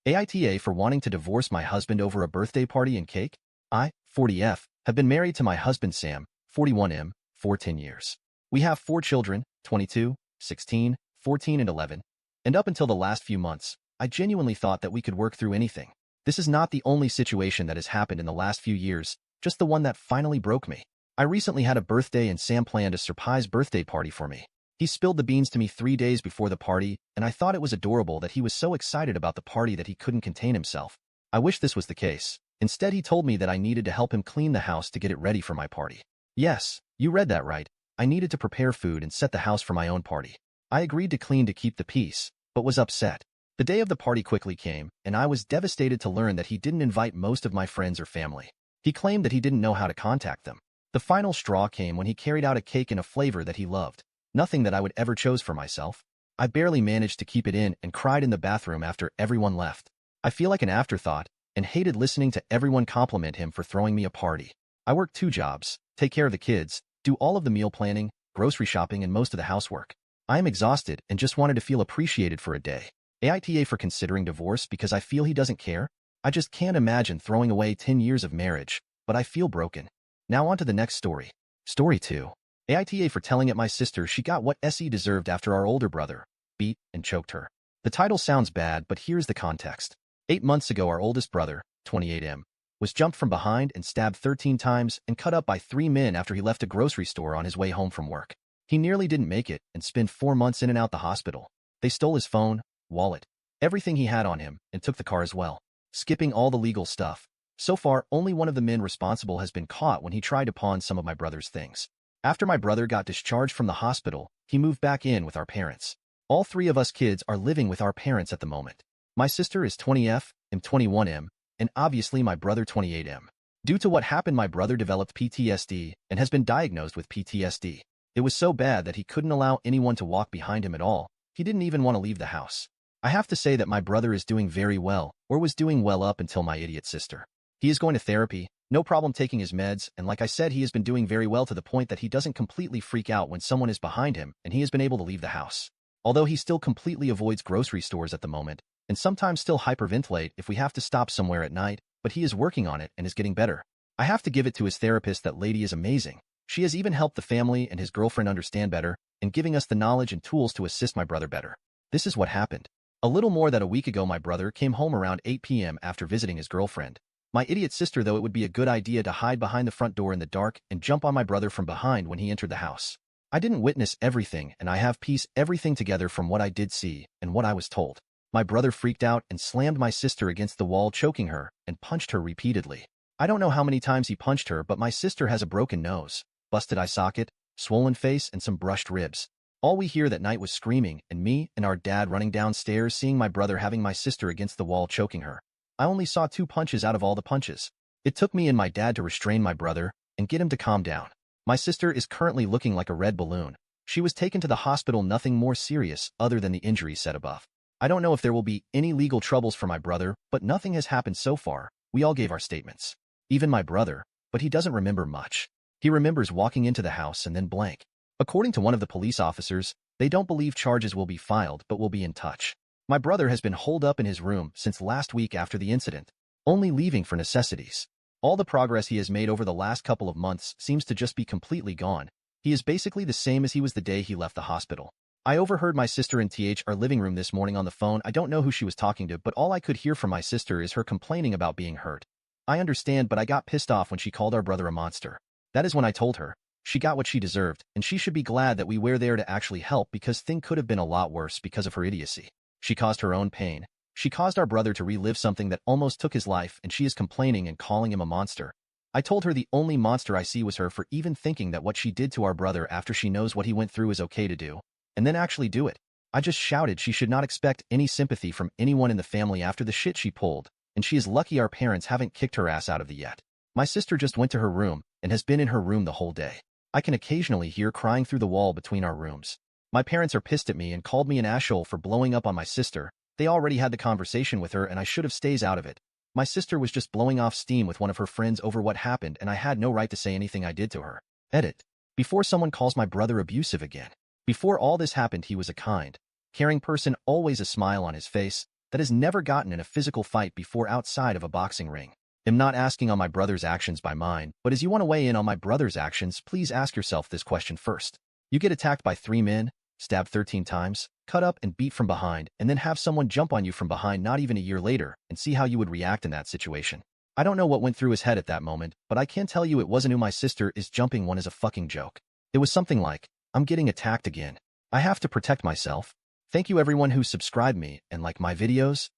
AITA for wanting to divorce my husband over a birthday party and cake. I, 40F, have been married to my husband Sam, 41M, for 10 years. We have 4 children, 22, 16, 14 and 11. And up until the last few months, I genuinely thought that we could work through anything. This is not the only situation that has happened in the last few years, just the one that finally broke me. I recently had a birthday and Sam planned a surprise birthday party for me. He spilled the beans to me 3 days before the party, and I thought it was adorable that he was so excited about the party that he couldn't contain himself. I wish this was the case. Instead, he told me that I needed to help him clean the house to get it ready for my party. Yes, you read that right. I needed to prepare food and set the house for my own party. I agreed to clean to keep the peace, but was upset. The day of the party quickly came, and I was devastated to learn that he didn't invite most of my friends or family. He claimed that he didn't know how to contact them. The final straw came when he carried out a cake in a flavor that he loved. Nothing that I would ever choose for myself. I barely managed to keep it in and cried in the bathroom after everyone left. I feel like an afterthought and hated listening to everyone compliment him for throwing me a party. I work 2 jobs, take care of the kids, do all of the meal planning, grocery shopping, and most of the housework. I am exhausted and just wanted to feel appreciated for a day. AITA for considering divorce because I feel he doesn't care. I just can't imagine throwing away 10 years of marriage, but I feel broken. Now on to the next story. Story 2. AITA for telling it my sister she got what SE deserved after our older brother beat and choked her. The title sounds bad, but here's the context. 8 months ago, our oldest brother, 28M, was jumped from behind and stabbed 13 times and cut up by 3 men after he left a grocery store on his way home from work. He nearly didn't make it and spent 4 months in and out the hospital. They stole his phone, wallet, everything he had on him, and took the car as well, skipping all the legal stuff. So far, only one of the men responsible has been caught when he tried to pawn some of my brother's things. After my brother got discharged from the hospital, he moved back in with our parents. All 3 of us kids are living with our parents at the moment. My sister is 20F, I'm 21M, and obviously my brother 28M. Due to what happened, my brother developed PTSD and has been diagnosed with PTSD. It was so bad that he couldn't allow anyone to walk behind him at all. He didn't even want to leave the house. I have to say that my brother is doing very well, or was doing well up until my idiot sister. He is going to therapy, no problem taking his meds, and like I said, he has been doing very well to the point that he doesn't completely freak out when someone is behind him, and he has been able to leave the house. Although he still completely avoids grocery stores at the moment, and sometimes still hyperventilate if we have to stop somewhere at night, but he is working on it and is getting better. I have to give it to his therapist, that lady is amazing. She has even helped the family and his girlfriend understand better, and giving us the knowledge and tools to assist my brother better. This is what happened. A little more than a week ago, my brother came home around 8 p.m. after visiting his girlfriend. My idiot sister thought it would be a good idea to hide behind the front door in the dark and jump on my brother from behind when he entered the house. I didn't witness everything, and I have pieced everything together from what I did see and what I was told. My brother freaked out and slammed my sister against the wall, choking her, and punched her repeatedly. I don't know how many times he punched her, but my sister has a broken nose, busted eye socket, swollen face, and some brushed ribs. All we hear that night was screaming, and me and our dad running downstairs seeing my brother having my sister against the wall choking her. I only saw 2 punches out of all the punches. It took me and my dad to restrain my brother and get him to calm down. My sister is currently looking like a red balloon. She was taken to the hospital, nothing more serious other than the injuries said above. I don't know if there will be any legal troubles for my brother, but nothing has happened so far. We all gave our statements. Even my brother, but he doesn't remember much. He remembers walking into the house and then blank. According to one of the police officers, they don't believe charges will be filed but will be in touch. My brother has been holed up in his room since last week after the incident, only leaving for necessities. All the progress he has made over the last couple of months seems to just be completely gone. He is basically the same as he was the day he left the hospital. I overheard my sister in our living room this morning on the phone. I don't know who she was talking to, but all I could hear from my sister is her complaining about being hurt. I understand, but I got pissed off when she called our brother a monster. That is when I told her she got what she deserved, and she should be glad that we were there to actually help, because things could have been a lot worse because of her idiocy. She caused her own pain. She caused our brother to relive something that almost took his life, and she is complaining and calling him a monster. I told her the only monster I see was her for even thinking that what she did to our brother after she knows what he went through is okay to do, and then actually do it. I just shouted she should not expect any sympathy from anyone in the family after the shit she pulled, and she is lucky our parents haven't kicked her ass out of it yet. My sister just went to her room and has been in her room the whole day. I can occasionally hear crying through the wall between our rooms. My parents are pissed at me and called me an asshole for blowing up on my sister. They already had the conversation with her and I should have stays out of it. My sister was just blowing off steam with one of her friends over what happened, and I had no right to say anything I did to her. Edit. Before someone calls my brother abusive again. Before all this happened, he was a kind, caring person, always a smile on his face, that has never gotten in a physical fight before outside of a boxing ring. I'm not asking on my brother's actions by mine, but as you want to weigh in on my brother's actions, please ask yourself this question first. You get attacked by 3 men, stabbed 13 times, cut up and beat from behind, and then have someone jump on you from behind not even a year later, and see how you would react in that situation. I don't know what went through his head at that moment, but I can tell you it wasn't who my sister is jumping one as a fucking joke. It was something like, I'm getting attacked again. I have to protect myself. Thank you everyone who subscribed me and like my videos.